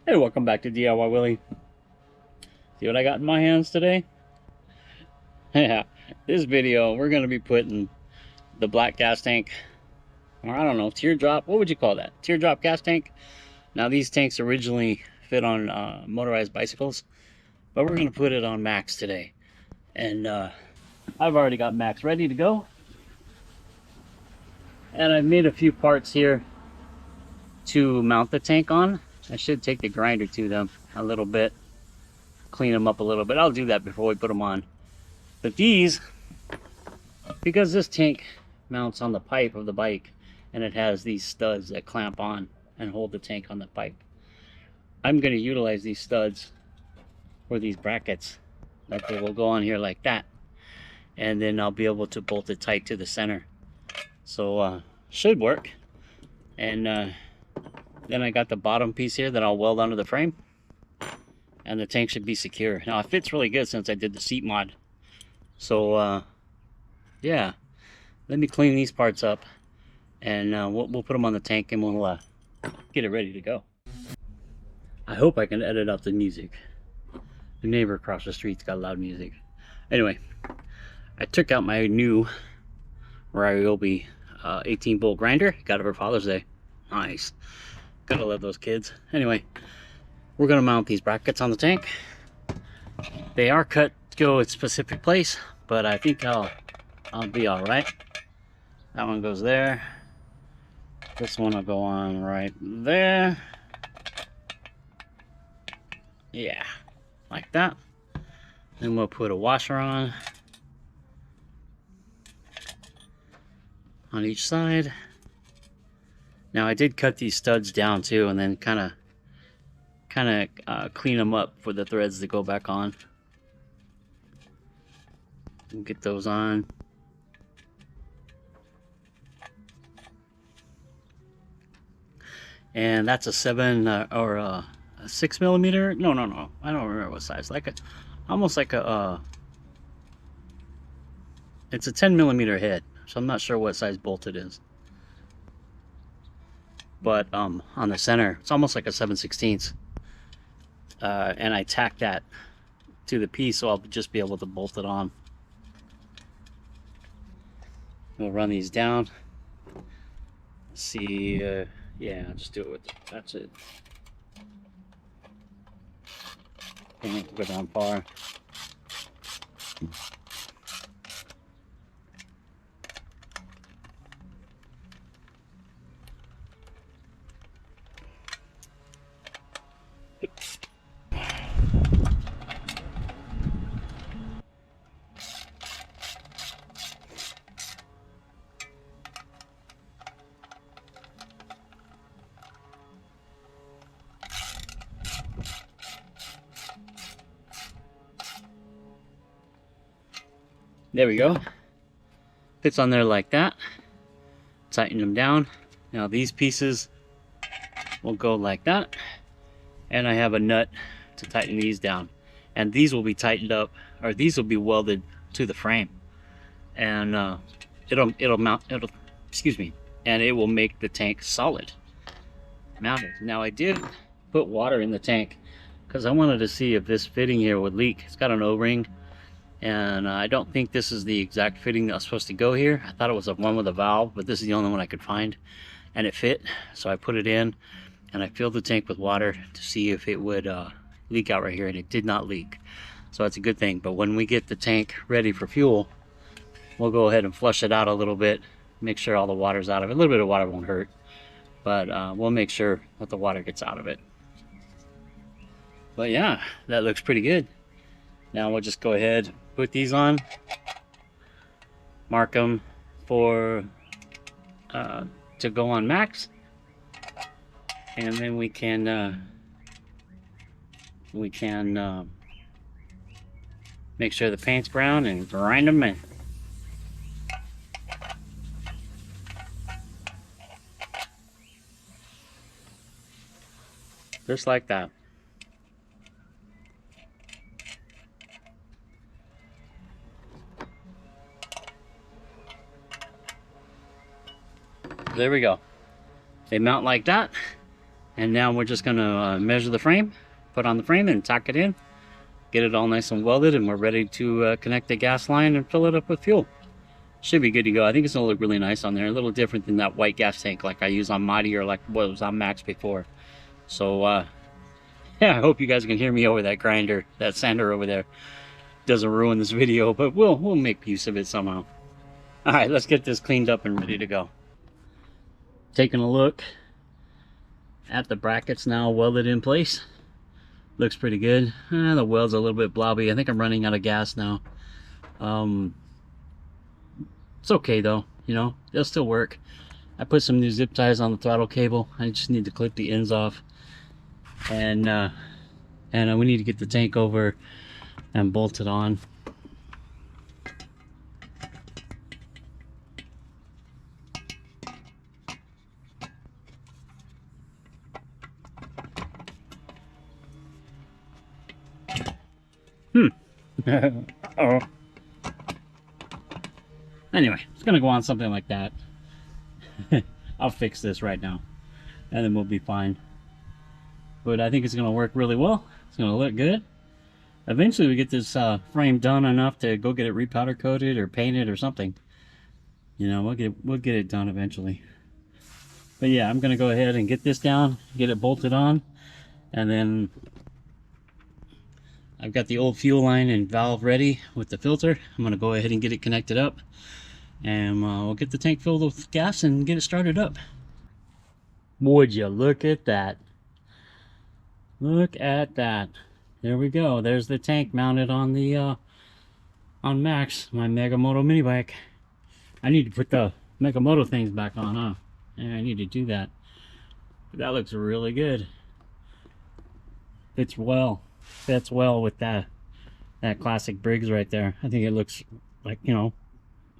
Hey, welcome back to DIY Willy. See what I got in my hands today? Yeah, this video we're gonna be putting the black gas tank, or I don't know, teardrop. What would you call that? Teardrop gas tank. Now these tanks originally fit on motorized bicycles, but we're gonna put it on Max today. And I've already got Max ready to go, and I've made a few parts here to mount the tank on. I should take the grinder to them a little bit, clean them up a little bit. I'll do that before we put them on. But these, because this tank mounts on the pipe of the bike and it has these studs that clamp on and hold the tank on the pipe, I'm going to utilize these studs for these brackets that they will go on here like that, and then I'll be able to bolt it tight to the center. So should work. And then I got the bottom piece here that I'll weld onto the frame, and the tank should be secure. Now it fits really good since I did the seat mod. So yeah, let me clean these parts up, and we'll put them on the tank, and we'll get it ready to go. I hope I can edit out the music. The neighbor across the street's got loud music. Anyway, I took out my new Ryobi 18-volt grinder. Got it for Father's Day. Nice. Gotta love those kids. Anyway, we're gonna mount these brackets on the tank. They are cut to go a specific place, but I think I'll be all right. That one goes there. This one will go on right there. Yeah, like that. Then we'll put a washer on each side. Now I did cut these studs down too, and then kind of clean them up for the threads to go back on. And get those on. And that's a 7 or a 6mm. No, I don't remember what size. Almost like a it's a 10mm head. So I'm not sure what size bolt it is. But on the center, it's almost like a 7/16. And I tacked that to the piece, so I'll just be able to bolt it on. We'll run these down. Let's see, yeah, I'll just do it with, that's it. Can't go down far. There we go. Fits on there like that. Tighten them down. Now these pieces will go like that. And I have a nut to tighten these down. And these will be tightened up, or these will be welded to the frame. And it'll mount, excuse me, and it will make the tank solid mounted. Now I did put water in the tank because I wanted to see if this fitting here would leak. It's got an O-ring. And I don't think this is the exact fitting that was supposed to go here. I thought it was the one with a valve, but this is the only one I could find, and it fit. So I put it in, and I filled the tank with water to see if it would leak out right here, and it did not leak. So that's a good thing. But when we get the tank ready for fuel, we'll go ahead and flush it out a little bit, make sure all the water's out of it. A little bit of water won't hurt, but we'll make sure that the water gets out of it. But yeah, that looks pretty good. Now we'll just go ahead, put these on, mark them for to go on Max, and then we can make sure the paint's brown and grind them in. Just like that. There we go. They mount like that. And now we're just gonna measure the frame, put on the frame and tack it in, get it all nice and welded, and we're ready to connect the gas line and fill it up with fuel. Should be good to go. I think it's gonna look really nice on there. A little different than that white gas tank like I use on Mighty or like what was on Max before. So yeah, I hope you guys can hear me over that grinder, that sander over there. Doesn't ruin this video, but we'll make use of it somehow. All right, let's get this cleaned up and ready to go. Taking a look at the brackets now welded in place. Looks pretty good. The weld's a little bit blobby. I think I'm running out of gas now. It's okay though, you know, they'll still work. I put some new zip ties on the throttle cable. I just need to clip the ends off. And we need to get the tank over and bolted on. Uh-oh. Anyway, it's gonna go on something like that. I'll fix this right now and then we'll be fine. But I think it's gonna work really well. It's gonna look good. Eventually we get this frame done enough to go get it repowder coated or painted or something. You know, we'll get it done eventually. But yeah, I'm gonna go ahead and get this down, get it bolted on, and then I've got the old fuel line and valve ready with the filter. I'm gonna go ahead and get it connected up, and we'll get the tank filled with gas and get it started up. Would you look at that? Look at that. There we go. There's the tank mounted on the on Max, my Mega Moto Minibike. I need to put the Mega Moto things back on, huh? Yeah, I need to do that. But that looks really good. Fits well with that classic Briggs right there. I think it looks like, you know,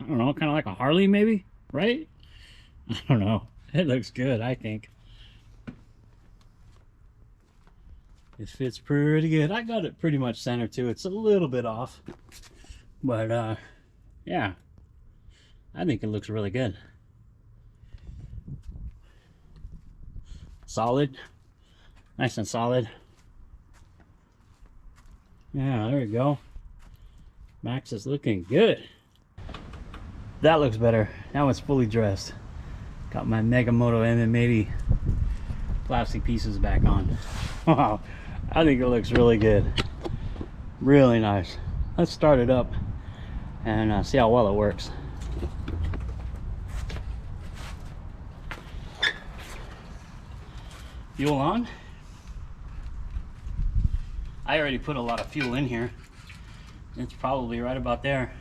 I don't know, kind of like a Harley maybe, right? I don't know. It looks good, I think. It fits pretty good. I got it pretty much centered too. It's a little bit off, but yeah, I think it looks really good. Solid, nice and solid. Yeah, there you go. Max is looking good. That looks better. Now it's fully dressed. Got my Mega Moto MM80 plastic pieces back on. Wow, I think it looks really good. Really nice. Let's start it up and see how well it works. Fuel on. I already put a lot of fuel in here. It's probably right about there.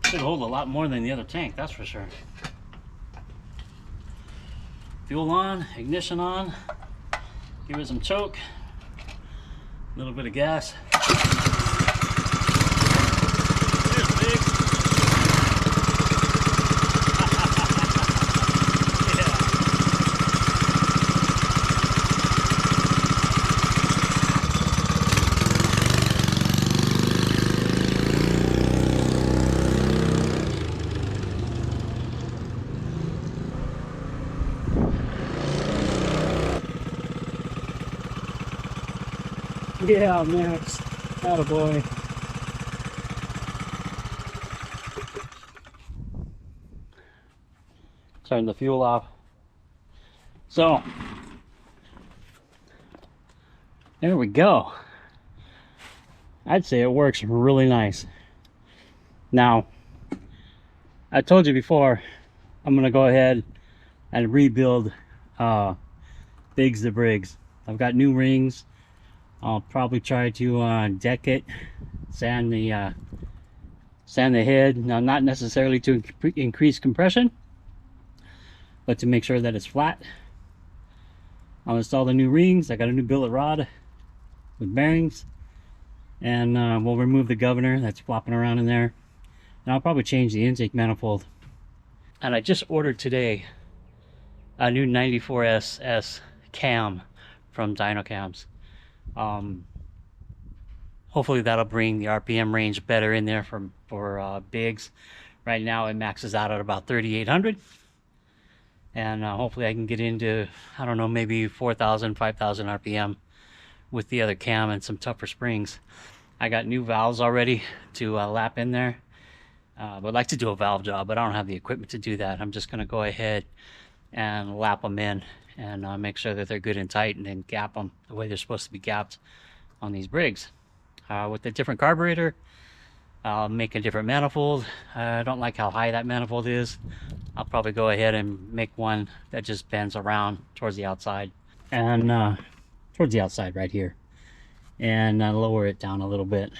Should hold a lot more than the other tank, that's for sure. Fuel on, ignition on. Give it some choke. A little bit of gas. There's Biggs. Yeah, Max. Attaboy. Turn the fuel off. So, there we go. I'd say it works really nice. Now, I told you before, I'm going to go ahead and rebuild Biggs the Briggs. I've got new rings. I'll probably try to deck it, sand the head. Now, not necessarily to increase compression, but to make sure that it's flat. I'll install the new rings. I got a new billet rod with bearings, and we'll remove the governor that's flopping around in there. And I'll probably change the intake manifold. And I just ordered today a new 94SS cam from Dyno Cams. Hopefully that'll bring the RPM range better in there for Biggs. Right now it maxes out at about 3,800, and hopefully I can get into, I don't know, maybe 4,000, 5,000 RPM with the other cam and some tougher springs. I got new valves already to lap in there. I'd like to do a valve job, but I don't have the equipment to do that. I'm just going to go ahead and lap them in and make sure that they're good and tight, and then gap them the way they're supposed to be gapped on these Briggs. With a different carburetor, I'll make a different manifold. I don't like how high that manifold is. I'll probably go ahead and make one that just bends around towards the outside, and towards the outside right here, and lower it down a little bit,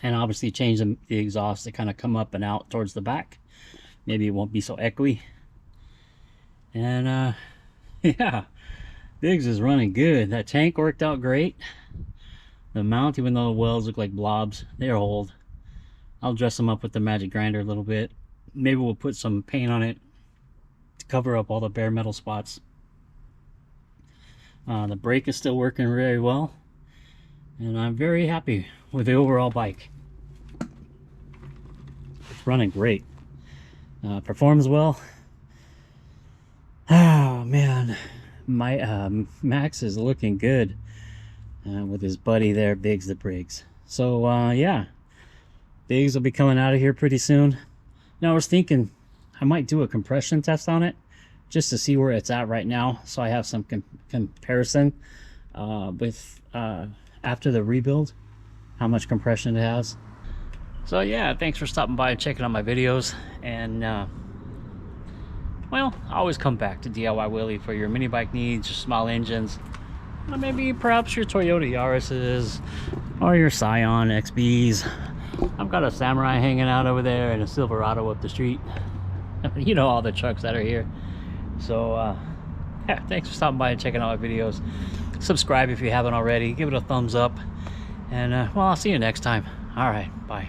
and obviously change the exhaust to kind of come up and out towards the back. Maybe it won't be so echoey. And yeah, Briggs is running good. That tank worked out great. The mount, even though the welds look like blobs, they're old. I'll dress them up with the magic grinder a little bit. Maybe we'll put some paint on it to cover up all the bare metal spots. The brake is still working very well, and I'm very happy with the overall bike. It's running great. Performs well. Oh man, my Max is looking good with his buddy there, Biggs the Briggs. So yeah, Biggs will be coming out of here pretty soon. Now I was thinking I might do a compression test on it just to see where it's at right now, so I have some comparison with after the rebuild, how much compression it has. So yeah, thanks for stopping by and checking out my videos, and well, I always come back to DIY Willy for your mini bike needs, your small engines, or maybe perhaps your Toyota Yaris's or your Scion XBs. I've got a Samurai hanging out over there and a Silverado up the street. You know, all the trucks that are here. So yeah, thanks for stopping by and checking out my videos. Subscribe if you haven't already. Give it a thumbs up, and well, I'll see you next time. All right, bye.